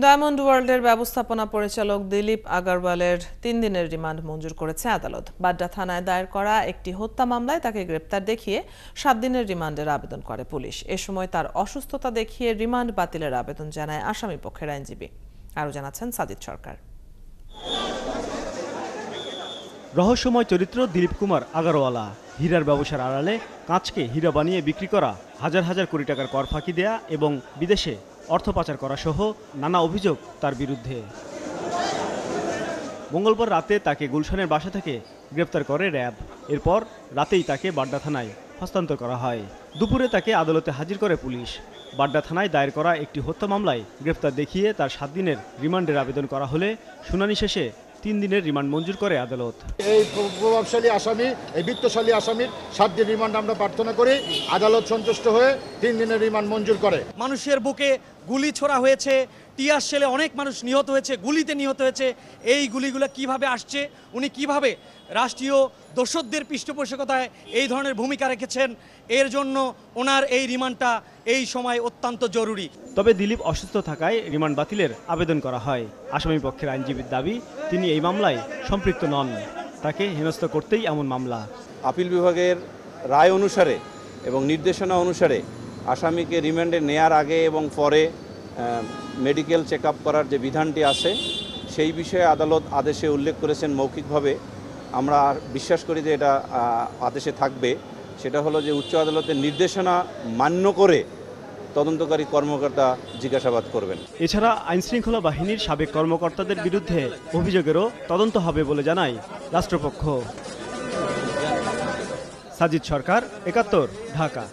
Diamond ওয়ার্ল্ডের ব্যবস্থাপনা পরিচালক দিলীপ আগারওয়ালের 3 দিনের রিমান্ড মঞ্জুর করেছে আদালত। বাড্ডা থানায় দায়ের করা একটি হত্যা মামলায় তাকে গ্রেপ্তার দেখিয়ে 7 দিনের রিমান্ডের আবেদন করে পুলিশ। এ সময় তার অসুস্থতা দেখিয়ে রিমান্ড বাতিলের আবেদন জানায় আসামি পক্ষের আইনজীবী। আরও জানাচ্ছেন সাজিদ সরকার। রহস্যময় চরিত্র দিলীপ কুমার আগারওয়ালা। হীরার ব্যবসার আড়ালে কাঁচকে হীরা বানিয়ে বিক্রি করা, হাজার হাজার কোটি টাকার কর ফাঁকি দেয়া এবং বিদেশে অর্থ পাচার করা সহ নানা অভিযোগ তার বিরুদ্ধে। মঙ্গলবার রাতে তাকে গুলশানের বাসা থেকে গ্রেপ্তার করে র্যাব। এরপর রাতেই তাকে বাড্ডা থানায় হস্তান্তর করা হয়। দুপুরে তাকে আদালতে হাজির করে পুলিশ। বাড্ডা থানায় দায়ের করা একটি হত্যা মামলায় গ্রেপ্তার দেখিয়ে তার 7 দিনের রিমান্ডের আবেদন করা হলে শুনানি শেষে 3 দিনের রিমান্ড মঞ্জুর করে আদালত। এই প্রভাবশালী আসামি, এই বিত্তশালী আসামির 7 দিন রিমান্ড আমরা প্রার্থনা করি। আদালত সন্তুষ্ট হয়ে 3 দিনের রিমান্ড মঞ্জুর করে। মানুষের বুকে গুলি ছোড়া হয়েছে, টিয়ার শেলে অনেক মানুষ নিহত হয়েছে, গুলিতে নিহত হয়েছে। এই গুলিগুলো কিভাবে আসছে, উনি কিভাবে রাষ্ট্রীয় দোসরদের পৃষ্ঠপোষকতায় এই ধরনের ভূমিকা রেখেছেন, এর জন্য ওনার এই রিমান্ডটা এই সময় অত্যন্ত জরুরি। তবে দিলীপ অসুস্থ থাকায় রিমান্ড বাতিলের আবেদন করা হয়। আসামি পক্ষের আইনজীবীর দাবি, তিনি এই মামলায় সম্পৃক্ত নন, তাকে হেনস্থা করতেই এমন মামলা। আপিল বিভাগের রায় অনুসারে এবং নির্দেশনা অনুসারে আসামিকে রিমান্ডে নেয়ার আগে এবং পরে মেডিকেল চেক আপ করার যে বিধানটি আছে সেই বিষয়ে আদালত আদেশে উল্লেখ করেছেন মৌখিকভাবে। আমরা বিশ্বাস করি যে এটা আদেশে থাকবে। সেটা হলো যে উচ্চ আদালতের নির্দেশনা মান্য করে তদন্তকারী কর্মকর্তা জিজ্ঞাসাবাদ করবেন। এছাড়া আইনশৃঙ্খলা বাহিনীর সাবেক কর্মকর্তাদের বিরুদ্ধে অভিযোগেরও তদন্ত হবে বলে জানায় রাষ্ট্রপক্ষ। সাজিদ সরকার, ৭১, ঢাকা।